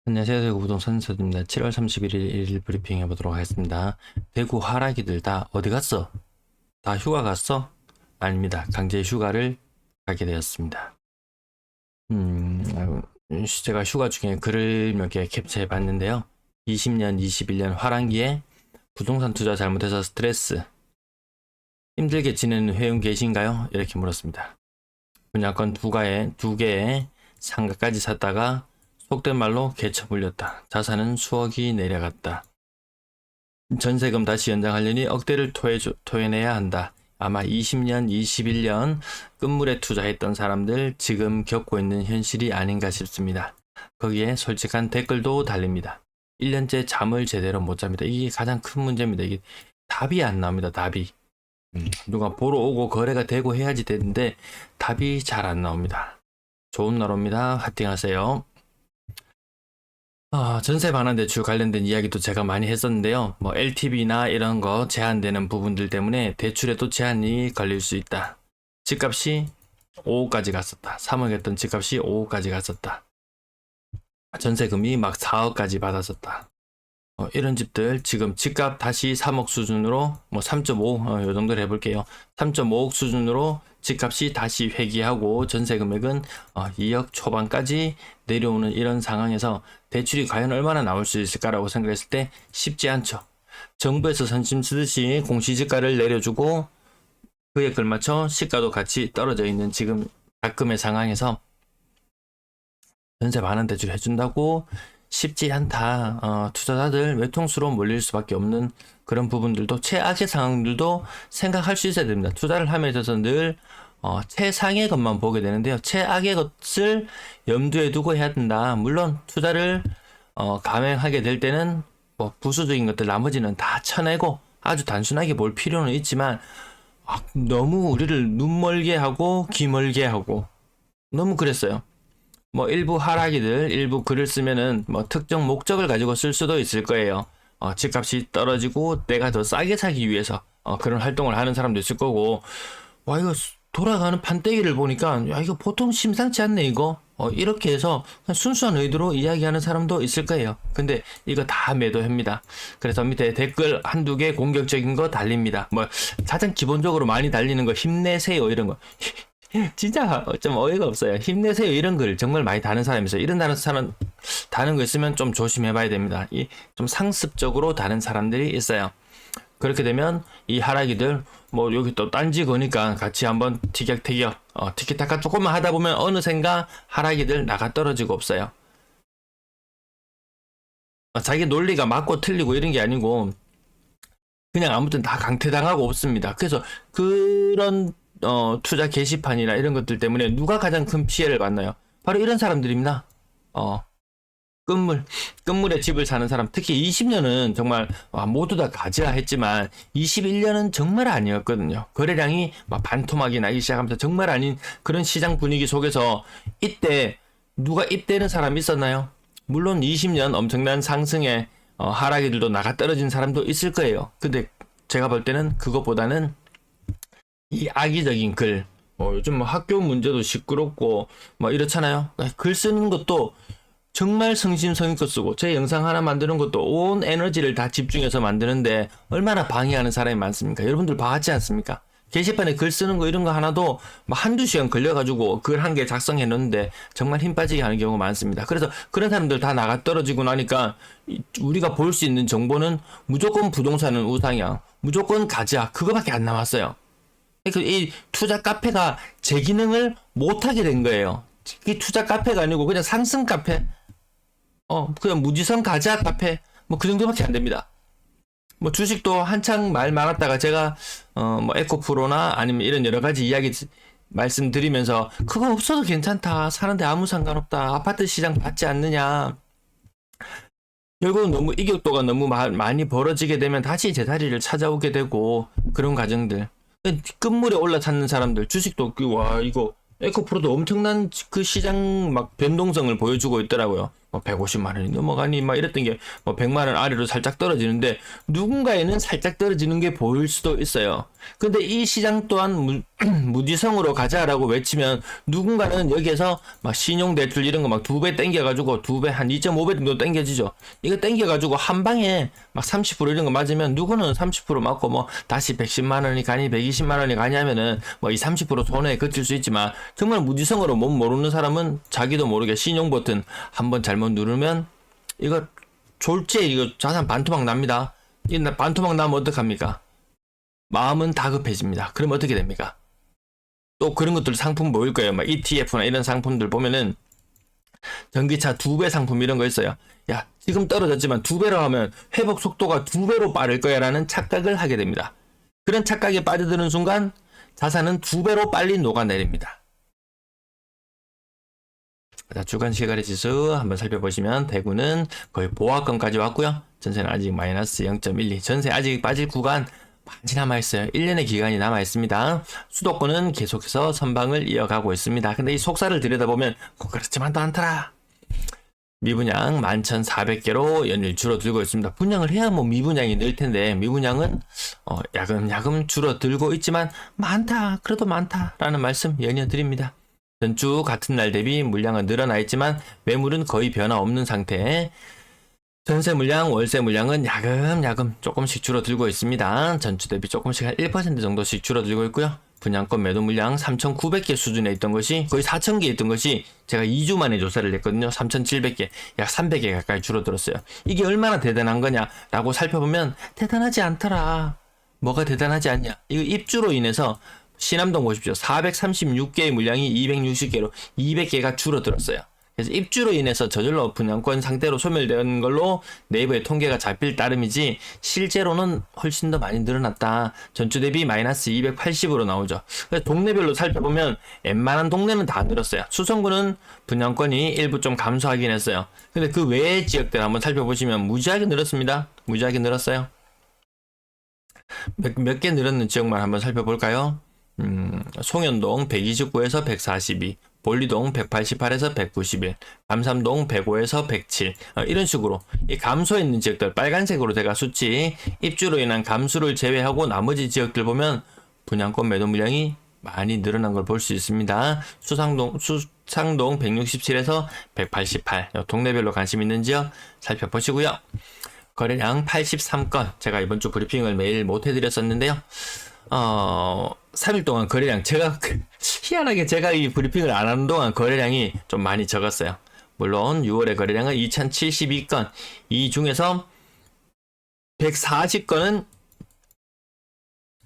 안녕하세요. 대구 부동산 서입니다. 7월 31일 일일 브리핑 해보도록 하겠습니다. 대구 하락이들 다 어디 갔어? 다 휴가 갔어? 아닙니다. 강제 휴가를 가게 되었습니다. 제가 휴가 중에 글을 몇 개 캡처해 봤는데요. 20년, 21년 화랑기에 부동산 투자 잘못해서 스트레스, 힘들게 지내는 회원 계신가요? 이렇게 물었습니다. 분양권 두 개의 상가까지 샀다가 속된 말로 개쳐 물렸다. 자산은 수억이 내려갔다. 전세금 다시 연장하려니 억대를 토해내야 한다. 아마 20년, 21년 끝물에 투자했던 사람들 지금 겪고 있는 현실이 아닌가 싶습니다. 거기에 솔직한 댓글도 달립니다. 1년째 잠을 제대로 못 잡니다. 이게 가장 큰 문제입니다. 이게 답이 안 나옵니다. 답이. 누가 보러 오고 거래가 되고 해야지 되는데 답이 잘 안 나옵니다. 좋은 나라입니다. 화이팅하세요. 전세 반환 대출 관련된 이야기도 제가 많이 했었는데요. 뭐 LTV나 이런 거 제한되는 부분들 때문에 대출에도 제한이 걸릴 수 있다. 집값이 5억까지 갔었다. 3억 했던 집값이 5억까지 갔었다. 전세금이 막 4억까지 받았었다. 이런 집들 지금 집값 다시 3억 수준으로 뭐 3.5, 요 정도로 해볼게요. 3.5억 수준으로 집값이 다시 회귀하고 전세 금액은 2억 초반까지 내려오는 이런 상황에서 대출이 과연 얼마나 나올 수 있을까라고 생각했을 때 쉽지 않죠. 정부에서 선심 쓰듯이 공시지가를 내려주고 그에 걸맞춰 시가도 같이 떨어져 있는 지금 가금의 상황에서 전세 반환 대출 해준다고 쉽지 않다. 투자자들 외통수로 몰릴 수밖에 없는 그런 부분들도 최악의 상황들도 생각할 수 있어야 됩니다. 투자를 함에 있어서 늘 최상의 것만 보게 되는데요. 최악의 것을 염두에 두고 해야 된다. 물론 투자를 감행하게 될 때는 뭐 부수적인 것들 나머지는 다 쳐내고 아주 단순하게 볼 필요는 있지만 너무 우리를 눈멀게 하고 귀멀게 하고 너무 그랬어요. 뭐 일부 하락이들 일부 글을 쓰면은 뭐 특정 목적을 가지고 쓸 수도 있을 거예요. 집값이 떨어지고 내가 더 싸게 사기 위해서 그런 활동을 하는 사람도 있을 거고, 와 이거 돌아가는 판때기를 보니까 야 이거 보통 심상치 않네 이거 이렇게 해서 그냥 순수한 의도로 이야기하는 사람도 있을 거예요. 근데 이거 다 매도합니다. 그래서 밑에 댓글 한두 개 공격적인 거 달립니다. 뭐 가장 기본적으로 많이 달리는 거 힘내세요 이런 거 진짜 좀 어이가 없어요. 힘내세요 이런 글 정말 많이 다는 사람이 있어요. 이런 사람 다는 거 있으면 좀 조심해봐야 됩니다. 좀 상습적으로 다는 사람들이 있어요. 그렇게 되면 이 하락이들 뭐 여기 또 딴지 거니까 같이 한번 티격태격 티키타카 조금만 하다 보면 어느샌가 하락이들 나가 떨어지고 없어요. 자기 논리가 맞고 틀리고 이런 게 아니고 그냥 아무튼 다 강퇴당하고 없습니다. 그래서 그런 투자 게시판이나 이런 것들 때문에 누가 가장 큰 피해를 받나요? 바로 이런 사람들입니다. 끝물에 집을 사는 사람, 특히 20년은 정말 모두 다 가지라 했지만 21년은 정말 아니었거든요. 거래량이 막 반토막이 나기 시작하면서 정말 아닌 그런 시장 분위기 속에서 이때 누가 입대는 사람이 있었나요? 물론 20년 엄청난 상승에 하락이들도 나가 떨어진 사람도 있을 거예요. 근데 제가 볼 때는 그것보다는 이 악의적인 글, 요즘 뭐 학교 문제도 시끄럽고 뭐 이렇잖아요. 글 쓰는 것도 정말 성심성의껏 쓰고 제 영상 하나 만드는 것도 온 에너지를 다 집중해서 만드는데 얼마나 방해하는 사람이 많습니까? 여러분들 봐하지 않습니까? 게시판에 글 쓰는 거 이런 거 하나도 뭐 한두 시간 걸려가지고 글 한 개 작성해 놓는데 정말 힘 빠지게 하는 경우가 많습니다. 그래서 그런 사람들 다 나가 떨어지고 나니까 우리가 볼 수 있는 정보는 무조건 부동산은 우상향, 무조건 가자 그거밖에 안 남았어요. 이 투자 카페가 제 기능을 못하게 된 거예요. 이 투자 카페가 아니고 그냥 상승 카페, 그냥 무지성 가자 카페, 뭐 그 정도밖에 안 됩니다. 뭐 주식도 한창 말 많았다가 제가 뭐 에코프로나 아니면 이런 여러 가지 이야기 말씀드리면서 그거 없어도 괜찮다, 사는데 아무 상관없다, 아파트 시장 받지 않느냐. 결국은 너무 이격도가 너무 많이 벌어지게 되면 다시 제자리를 찾아오게 되고 그런 과정들. 끝물에 올라타는 사람들 주식도 와 이거 에코프로도 엄청난 그 시장 막 변동성을 보여주고 있더라고요. 뭐 150만 원이 넘어가니 막 이랬던 게 뭐 100만 원 아래로 살짝 떨어지는데 누군가에는 살짝 떨어지는 게 보일 수도 있어요. 근데 이 시장 또한 무지성으로 가자라고 외치면 누군가는 여기에서 막 신용 대출 이런 거 막 2배 땡겨가지고 2배 한 2.5배 정도 땡겨지죠. 이거 땡겨가지고 한 방에 막 30% 이런 거 맞으면 누구는 30% 맞고 뭐 다시 110만 원이 가니 120만 원이 가니 하면은 뭐 이 30% 손해에 그칠 수 있지만 정말 무지성으로 못 모르는 사람은 자기도 모르게 신용 버튼 한번 잘못 누르면 이거 졸지에 이거 자산 반토막 납니다. 이 반토막 나면 어떡합니까? 마음은 다급해집니다. 그럼 어떻게 됩니까? 또 그런 것들 상품 보일 거예요. 막 ETF나 이런 상품들 보면은 전기차 2배 상품 이런 거 있어요. 야, 지금 떨어졌지만 2배로 하면 회복 속도가 2배로 빠를 거야 라는 착각을 하게 됩니다. 그런 착각에 빠져드는 순간 자산은 2배로 빨리 녹아내립니다. 자, 주간 실거래 지수 한번 살펴보시면 대구는 거의 보합권까지 왔고요. 전세는 아직 마이너스 0.12. 전세 아직 빠질 구간 많이 남아있어요. 1년의 기간이 남아있습니다. 수도권은 계속해서 선방을 이어가고 있습니다. 근데 이 속사를 들여다보면 그렇지만도 않더라. 미분양 11,400개로 연일 줄어들고 있습니다. 분양을 해야 뭐 미분양이 늘 텐데 미분양은 야금야금 줄어들고 있지만 많다. 그래도 많다라는 말씀 연이어 드립니다. 전주 같은 날 대비 물량은 늘어나 있지만 매물은 거의 변화 없는 상태. 전세 물량, 월세 물량은 야금야금 조금씩 줄어들고 있습니다. 전주 대비 조금씩 한 1% 정도씩 줄어들고 있고요. 분양권 매도 물량 3,900개 수준에 있던 것이 거의 4,000개 있던 것이 제가 2주 만에 조사를 했거든요. 3,700개, 약 300개 가까이 줄어들었어요. 이게 얼마나 대단한 거냐라고 살펴보면 대단하지 않더라. 뭐가 대단하지 않냐? 이거 입주로 인해서 신암동 보십시오. 436개의 물량이 260개로 200개가 줄어들었어요. 그래서 입주로 인해서 저절로 분양권 상태로 소멸된 걸로 네이버에 통계가 잡힐 따름이지 실제로는 훨씬 더 많이 늘어났다. 전주 대비 마이너스 280으로 나오죠. 그래서 동네별로 살펴보면 웬만한 동네는 다 늘었어요. 수성구는 분양권이 일부 좀 감소하긴 했어요. 근데 그 외의 지역들 한번 살펴보시면 무지하게 늘었습니다. 무지하게 늘었어요. 몇 개 늘었는 지역만 한번 살펴볼까요? 송현동 129에서 142, 볼리동 188에서 191, 감삼동 105에서 107 이런 식으로 이 감소해 있는 지역들 빨간색으로 제가 수치 입주로 인한 감소를 제외하고 나머지 지역들 보면 분양권 매도 물량이 많이 늘어난 걸 볼 수 있습니다. 수상동 167에서 188 동네별로 관심 있는 지역 살펴보시고요. 거래량 83건 제가 이번 주 브리핑을 매일 못 해드렸었는데요. 3일 동안 거래량 희한하게 제가 이 브리핑을 안 하는 동안 거래량이 좀 많이 적었어요. 물론 6월의 거래량은 2072건 이 중에서 140건은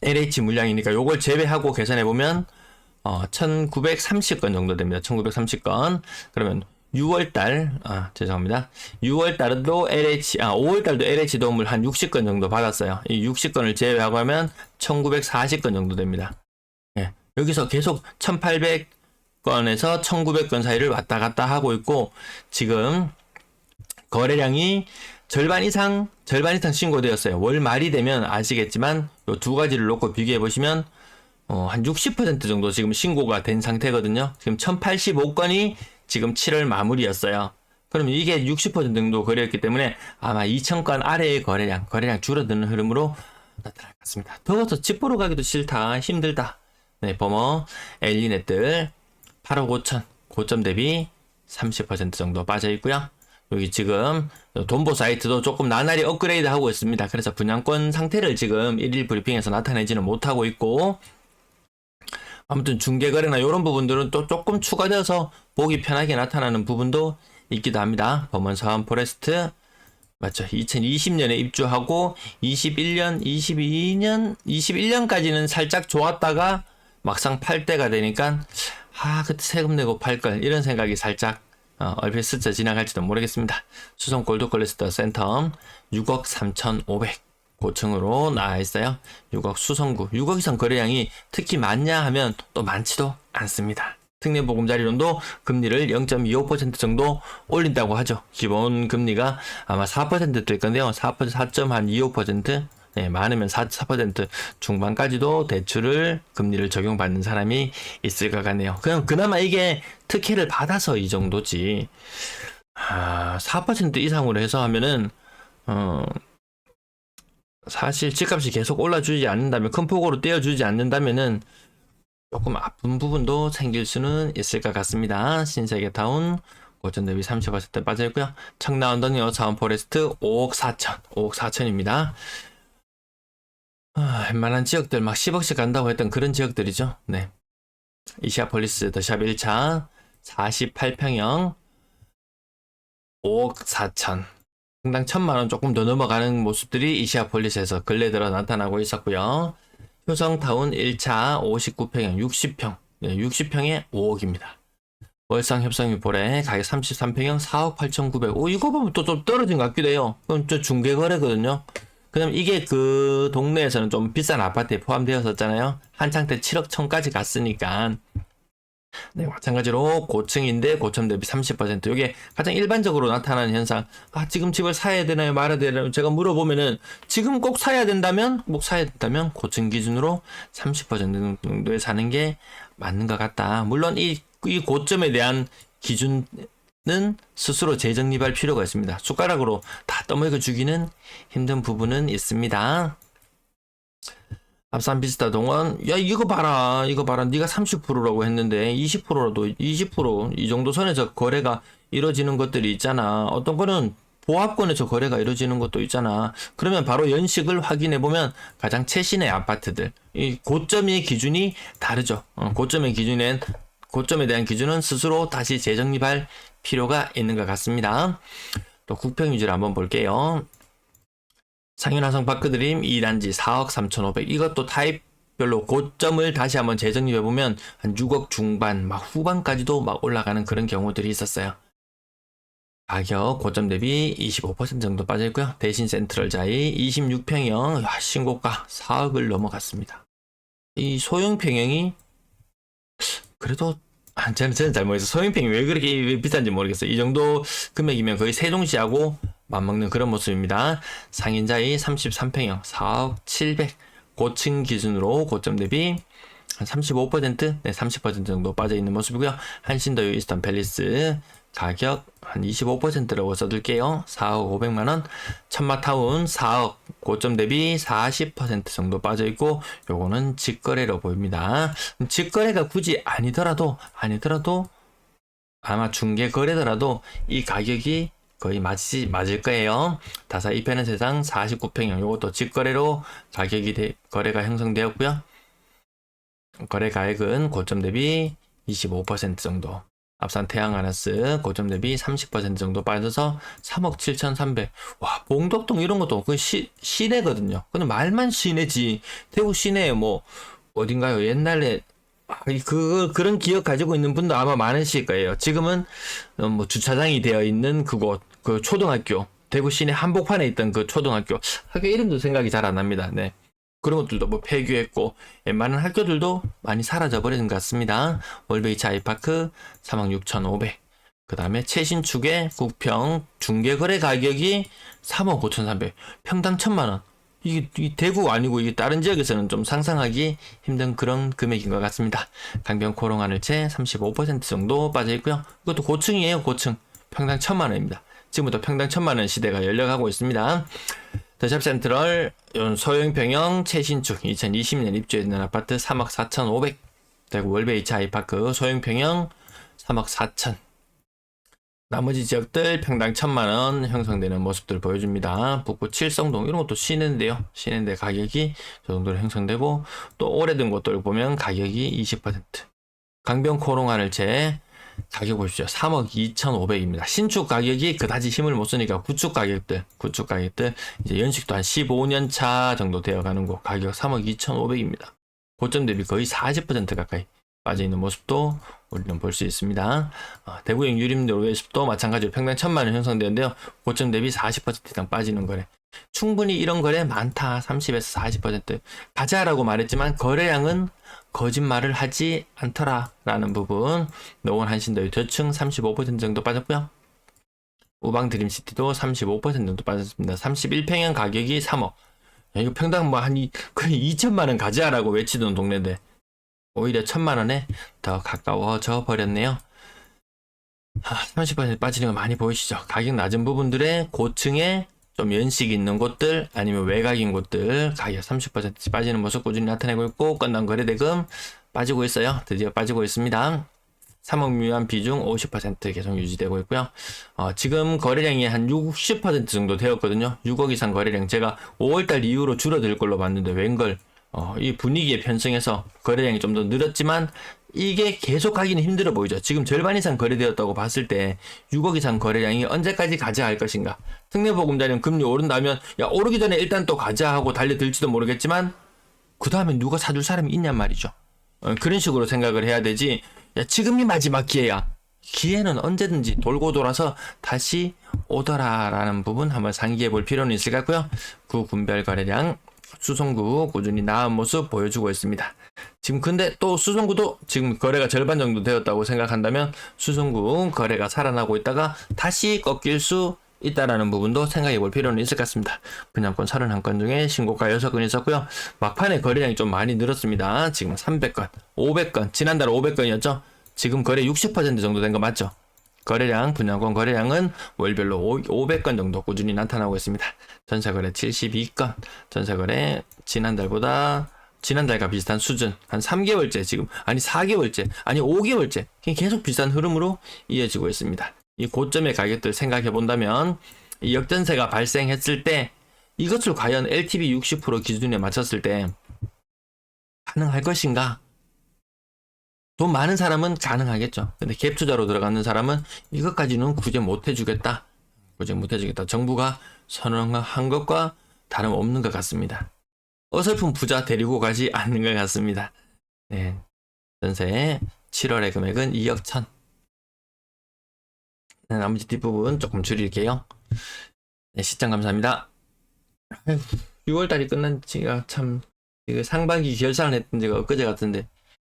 LH 물량이니까 요걸 제외하고 계산해보면 1930건 정도 됩니다. 1930건 그러면 6월달, 죄송합니다. 6월달도 5월달도 LH 도움을 한 60건 정도 받았어요. 이 60건을 제외하고 하면 1940건 정도 됩니다. 예, 여기서 계속 1800건에서 1900건 사이를 왔다 갔다 하고 있고, 지금 거래량이 절반 이상 신고되었어요. 월 말이 되면 아시겠지만, 요 두 가지를 놓고 비교해 보시면, 한 60% 정도 지금 신고가 된 상태거든요. 지금 1085건이 지금 7월 마무리였어요. 그럼 이게 60% 정도 거래였기 때문에 아마 2000건 아래의 거래량 줄어드는 흐름으로 나타날 것 같습니다. 더워서 집 보러 가기도 싫다. 힘들다. 네, 버머, 엘리넷들 8억 5천 고점 대비 30% 정도 빠져 있고요. 여기 지금 돈보 사이트도 조금 나날이 업그레이드 하고 있습니다. 그래서 분양권 상태를 지금 1일 브리핑에서 나타내지는 못하고 있고, 아무튼 중개거래나 이런 부분들은 또 조금 추가되어서 보기 편하게 나타나는 부분도 있기도 합니다. 범원 사원 포레스트 맞죠? 2020년에 입주하고 21년, 21년까지는 살짝 좋았다가 막상 팔 때가 되니까 그때 세금 내고 팔걸 이런 생각이 살짝 얼핏 스쳐 지나갈지도 모르겠습니다. 수성 골드콜레스터 센텀 6억 3,500 고층으로 나와 있어요. 6억 수성구 6억 이상 거래량이 특히 많냐 하면 또 많지도 않습니다. 특례보금자리론도 금리를 0.25% 정도 올린다고 하죠. 기본 금리가 아마 4%될 건데요. 4.25% 네, 많으면 4% 중반까지도 대출을 금리를 적용받는 사람이 있을 것 같네요. 그냥 그나마 이게 특혜를 받아서 이 정도지. 4% 이상으로 해서 하면은 사실 집값이 계속 올라주지 않는다면, 큰 폭으로 떼어주지 않는다면은 조금 아픈 부분도 생길 수는 있을 것 같습니다. 신세계타운 고점 대비 30% 빠져있고요. 청라운던이요, 사원포레스트 5억 4천, 5억 4천입니다. 웬만한 지역들 막 10억씩 간다고 했던 그런 지역들이죠. 네. 이시아폴리스 더샵 1차 48평형 5억 4천. 평당 1,000만원 조금 더 넘어가는 모습들이 이시아폴리스에서 근래 들어 나타나고 있었고요. 효성타운 1차 59평형 60평. 네, 60평에 5억입니다. 월상 협성유 보래 가격 33평형 4억 8,900. 이거 보면 또 좀 떨어진 것 같기도 해요. 그건 저 중개거래거든요. 그다음 이게 그 동네에서는 좀 비싼 아파트에 포함되었었잖아요. 한창 때 7억 1천까지 갔으니까. 네, 마찬가지로 고층인데 고점 대비 30%. 이게 가장 일반적으로 나타나는 현상. 지금 집을 사야 되나요? 말아야 되나요? 제가 물어보면은 지금 꼭 사야 된다면 고층 기준으로 30% 정도에 사는 게 맞는 것 같다. 물론 이 고점에 대한 기준은 스스로 재정립할 필요가 있습니다. 숟가락으로 다 떠먹여 주기는 힘든 부분은 있습니다. 앞산 비스타 동원, 야 이거 봐라 네가 30%라고 했는데 20%라도 20%이 정도 선에서 거래가 이루어지는 것들이 있잖아. 어떤 거는 보합권에서 거래가 이루어지는 것도 있잖아. 그러면 바로 연식을 확인해 보면 가장 최신의 아파트들, 이 고점의 기준이 다르죠. 고점에 대한 기준은 스스로 다시 재정립할 필요가 있는 것 같습니다. 또 국평 위주로 한번 볼게요. 상윤화성 파크드림 2단지 4억 3,500. 이것도 타입별로 고점을 다시 한번 재정립해보면 한 6억 중반, 막 후반까지도 막 올라가는 그런 경우들이 있었어요. 가격 고점 대비 25% 정도 빠져있고요. 대신 센트럴 자이 26평형 신고가 4억을 넘어갔습니다. 이 소형 평형이 그래도 저는 잘 모르겠어요. 소형평이 왜 그렇게 비싼지 모르겠어요. 이 정도 금액이면 거의 세종시하고 맞먹는 그런 모습입니다. 상인자이 33평형 4억 700. 고층 기준으로 고점 대비 한 35%, 네, 30% 정도 빠져있는 모습이고요. 한신더유 이스턴 팰리스 가격 한 25%라고 써둘게요. 4억 500만원. 천마타운 4억 고점 대비 40% 정도 빠져있고, 요거는 직거래로 보입니다. 직거래가 굳이 아니더라도 아마 중개거래더라도 이 가격이 거의 맞을 거예요. 다사 이편의 세상 49평형 요것도 직거래로 가격이 거래가 형성되었고요. 거래 가액은 고점 대비 25% 정도. 앞산 태양아나스 고점 대비 30% 정도 빠져서 3억 7,300. 와, 봉덕동 이런 것도 그 시내거든요. 근데 말만 시내지. 대구 시내에 뭐 어딘가요? 옛날에 그런 기억 가지고 있는 분도 아마 많으실 거예요. 지금은 뭐 주차장이 되어 있는 그곳, 그 초등학교, 대구 시내 한복판에 있던 그 초등학교, 학교 이름도 생각이 잘 안 납니다. 네. 그런 것들도 뭐 폐교했고, 웬만한 학교들도 많이 사라져 버리는 것 같습니다. 월베이치 아이파크 36,500. 그 다음에 최신축의 국평 중개거래 가격이 3억 5,300. 평당 1,000만원. 이게 대구 아니고 이게 다른 지역에서는 좀 상상하기 힘든 그런 금액인 것 같습니다. 강변 코롱하늘채 35% 정도 빠져있고요. 이것도 고층이에요. 고층. 평당 1,000만원입니다. 지금부터 평당 1,000만원 시대가 열려가고 있습니다. 더샵 센트럴 소형평형 최신축 2020년 입주했는 아파트 3억 4,500. 대구 월베이치 아이파크 소형평형 3억 4천. 나머지 지역들 평당 1,000만원 형성되는 모습들 보여줍니다. 북구 칠성동 이런 것도 시내인데요. 시내인데 가격이 저 정도로 형성되고, 또 오래된 곳들 보면 가격이 20%. 강변 코롱하늘채 가격 보십시오. 3억 2,500입니다. 신축 가격이 그다지 힘을 못 쓰니까 구축 가격들 이제 연식도 한 15년 차 정도 되어가는 곳 가격 3억 2,500입니다. 고점 대비 거의 40% 가까이 빠져있는 모습도 우리는 볼 수 있습니다. 대구역 유림도로에서도 마찬가지로 평당 1,000만원 형성되는데요. 고점 대비 40% 이상 빠지는 거래. 충분히 이런 거래 많다. 30에서 40%. 가자라고 말했지만 거래량은 거짓말을 하지 않더라라는 부분. 노원 한신더유 저층 35% 정도 빠졌고요. 우방 드림시티도 35% 정도 빠졌습니다. 31평형 가격이 3억. 야, 이거 평당 뭐 한 거의 2천만 원 가져야라고 외치던 동네인데 오히려 1,000만 원에 더 가까워져 버렸네요. 30% 빠지는 거 많이 보이시죠? 가격 낮은 부분들의 고층에 좀 연식 있는 곳들 아니면 외곽인 곳들 가격 30% 빠지는 모습 꾸준히 나타내고 있고, 건당 거래대금 빠지고 있어요. 드디어 빠지고 있습니다. 3억 미만 비중 50% 계속 유지되고 있고요. 지금 거래량이 한 60% 정도 되었거든요. 6억 이상 거래량, 제가 5월달 이후로 줄어들 걸로 봤는데 웬걸 이 분위기에 편승해서 거래량이 좀 더 늘었지만 이게 계속 가기는 힘들어 보이죠. 지금 절반 이상 거래되었다고 봤을 때 6억 이상 거래량이 언제까지 가져야 할 것인가. 특례보금자리는 금리 오른다면 야, 오르기 전에 일단 또 가자 하고 달려들지도 모르겠지만 그 다음에 누가 사줄 사람이 있냔 말이죠. 그런 식으로 생각을 해야 되지, 야, 지금이 마지막 기회야. 기회는 언제든지 돌고 돌아서 다시 오더라 라는 부분 한번 상기해 볼 필요는 있을 것 같고요. 구 군별 거래량 수송구 꾸준히 나은 모습 보여주고 있습니다. 지금 근데 또 수송구도 지금 거래가 절반 정도 되었다고 생각한다면 수송구 거래가 살아나고 있다가 다시 꺾일 수 있다라는 부분도 생각해 볼 필요는 있을 것 같습니다. 분양권 31건 중에 신고가 6건 있었고요. 막판에 거래량이 좀 많이 늘었습니다. 지금 300건, 500건, 지난달 500건이었죠. 지금 거래 60% 정도 된 거 맞죠? 거래량, 분양권 거래량은 월별로 500건 정도 꾸준히 나타나고 있습니다. 전세거래 72건, 전세거래 지난달과 비슷한 수준, 한 3개월째 지금, 아니 4개월째, 아니 5개월째 계속 비슷한 흐름으로 이어지고 있습니다. 이 고점의 가격들 생각해 본다면 이 역전세가 발생했을 때 이것을 과연 LTV 60% 기준에 맞췄을 때 가능할 것인가? 돈 많은 사람은 가능하겠죠. 근데 갭 투자로 들어가는 사람은 이것까지는 구제 못 해주겠다. 정부가 선언한 것과 다름없는 것 같습니다. 어설픈 부자 데리고 가지 않는 것 같습니다. 네. 전세 7월의 금액은 2억 1천. 네, 나머지 뒷부분 조금 줄일게요. 네, 시청 감사합니다. 6월달이 끝난 지가 참, 상반기 결산을 했던 지가 엊그제 같은데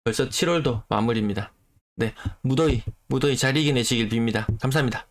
벌써 7월도 마무리입니다. 네, 무더위 잘 이겨내시길 빕니다. 감사합니다.